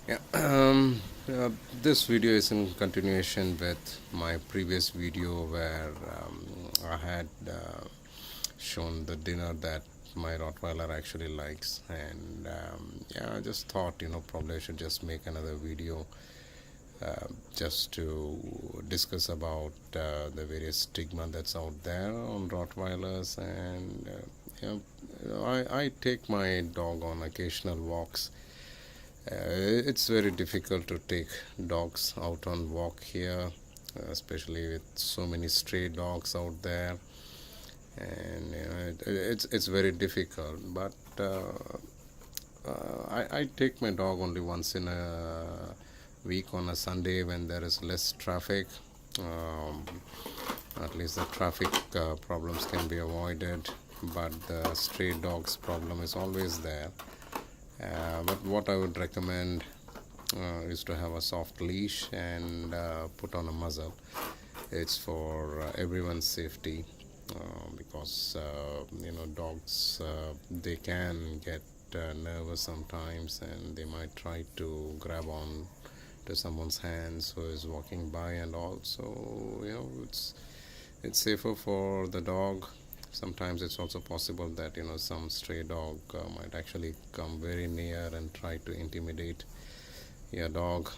Yeah, this video is in continuation with my previous video where I had shown the dinner that my Rottweiler actually likes, and yeah, I just thought, probably I should just make another video just to discuss about the various stigma that's out there on Rottweilers, and I take my dog on occasional walks. It's very difficult to take dogs out on walk here, especially with so many stray dogs out there, and it's very difficult. But I take my dog only once in a week on a Sunday when there is less traffic. Um, at least the traffic problems can be avoided, but the stray dogs problem is always there. But what I would recommend is to have a soft leash and put on a muzzle. It's for everyone's safety because dogs they can get nervous sometimes, and they might try to grab on to someone's hands who is walking by, and also it's safer for the dog. Sometimes it's also possible that some stray dog might actually come very near and try to intimidate your dog,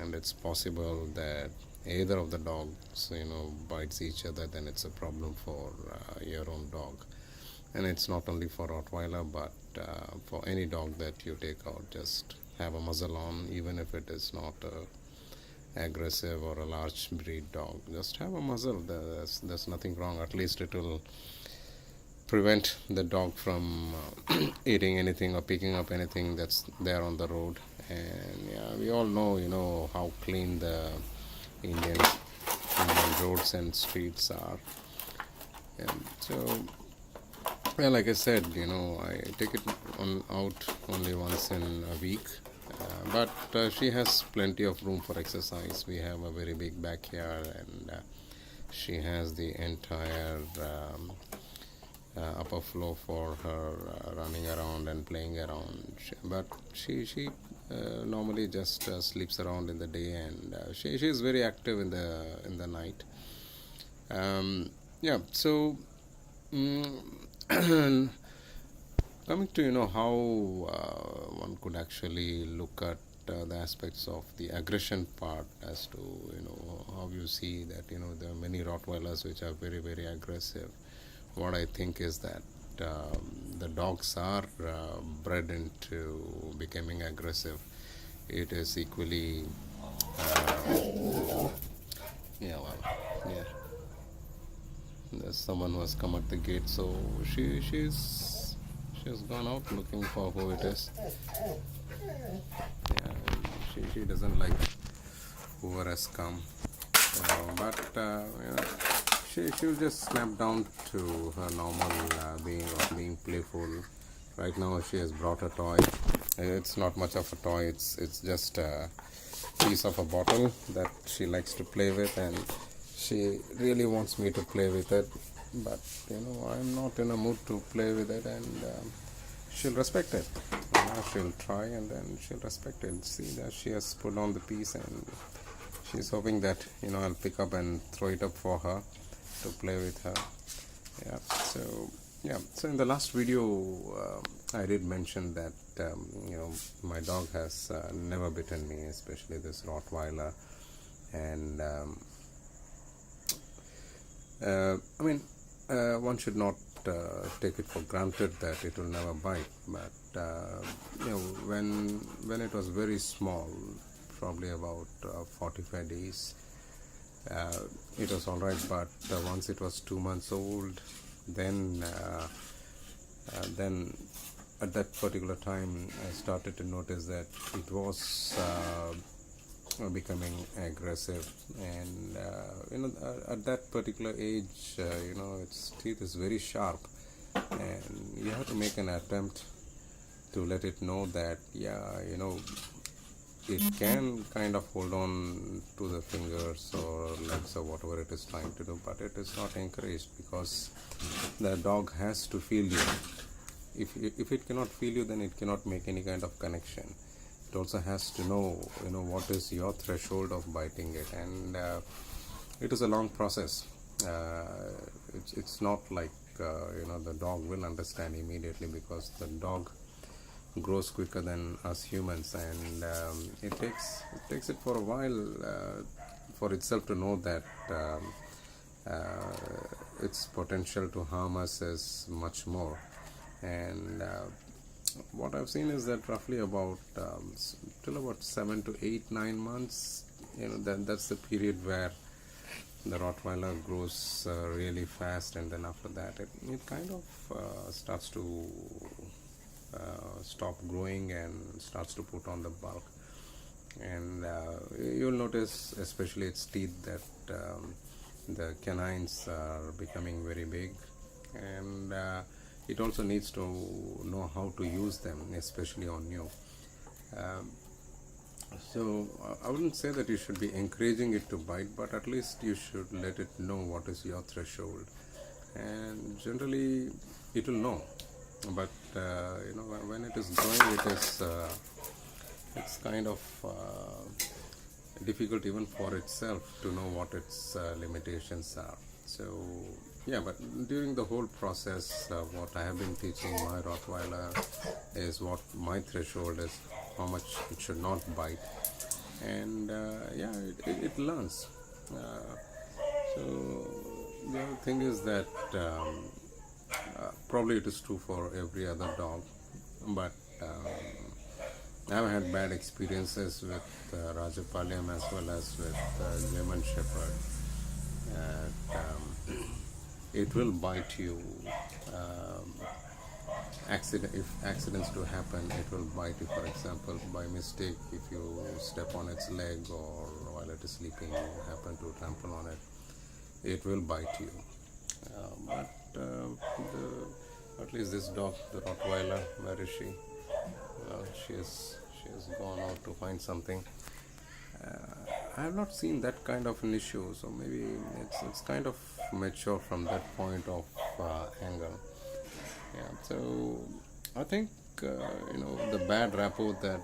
and it's possible that either of the dogs bites each other. Then it's a problem for your own dog. And it's not only for Rottweiler, but for any dog that you take out, just have a muzzle on, even if it is not a aggressive or a large breed dog. Just have a muzzle. There's nothing wrong. At least it will prevent the dog from eating anything or picking up anything that's there on the road. And yeah, we all know how clean the Indian roads and streets are. And so, yeah, like I said, I take it out only once in a week. But she has plenty of room for exercise. We have a very big backyard, and she has the entire upper floor for her running around and playing around. But she normally just sleeps around in the day, and she is very active in the night. Yeah, so coming to how one could actually look at the aspects of the aggression part, as to how you see that there are many Rottweilers which are very, very aggressive. What I think is that the dogs are bred into becoming aggressive. It is equally yeah, well, yeah, there's someone who has come at the gate, so she's gone out looking for who it is. Yeah, she doesn't like whoever has come, but she'll just snap down to her normal being playful. Right now she has brought a toy. It's not much of a toy. It's just a piece of a bottle that she likes to play with, and she really wants me to play with it. But I'm not in a mood to play with it, and she'll respect it. She'll try, and then she'll respect it. See that she has put on the piece, and she's hoping that I'll pick up and throw it up for her to play with her. So in the last video I did mention that my dog has never bitten me, especially this Rottweiler. And one should not take it for granted that it will never bite, but when it was very small, probably about 45 days, it was all right. But once it was 2 months old, then at that particular time I started to notice that it was becoming aggressive. And at that particular age, its teeth is very sharp, and you have to make an attempt to let it know that it can kind of hold on to the fingers or legs or whatever it is trying to do, but it is not encouraged, because the dog has to feel you. If it cannot feel you, then it cannot make any kind of connection. It also has to know, what is your threshold of biting it, and it is a long process. It's not like the dog will understand immediately, because the dog grows quicker than us humans, and it takes it for a while for itself to know that its potential to harm us is much more. And what I've seen is that roughly about till about 7 to 8, 9 months, that's the period where the Rottweiler grows really fast, and then after that it kind of starts to stop growing and starts to put on the bulk. And you'll notice, especially its teeth, that the canines are becoming very big, and it also needs to know how to use them, especially on you. Um, so I wouldn't say that you should be encouraging it to bite, but at least you should let it know what is your threshold, and generally it will know. But when it is growing, it's kind of difficult even for itself to know what its limitations are. So yeah, but during the whole process, what I have been teaching my Rottweiler is what my threshold is, how much it should not bite, and yeah, it learns. So the other thing is that probably it is true for every other dog, but I've had bad experiences with Rajapalyam as well as with German Shepherd. It will bite you. Um, if accidents do happen, it will bite you. For example, by mistake, if you step on its leg, or while it is sleeping, you happen to trample on it, it will bite you. But at least this dog, the Rottweiler, where is she? She has gone out to find something. I have not seen that kind of an issue, so maybe it's kind of mature from that point of angle. Yeah, so I think the bad rapport that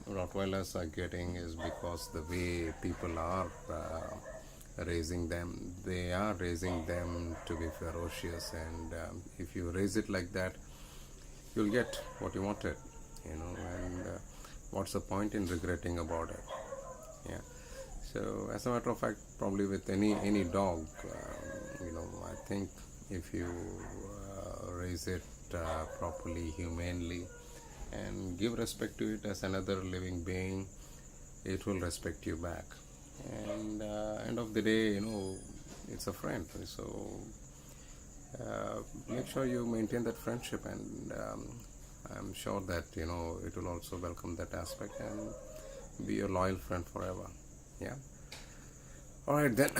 Rottweilers are getting is because the way people are raising them. They are raising them to be ferocious, and if you raise it like that, you'll get what you wanted, and what's the point in regretting about it? Yeah. So as a matter of fact, probably with any dog, I think if you raise it properly, humanely, and give respect to it as another living being, it will respect you back. And end of the day, it's a friend. So make sure you maintain that friendship, and I'm sure that it will also welcome that aspect and be a loyal friend forever. Yeah. All right then.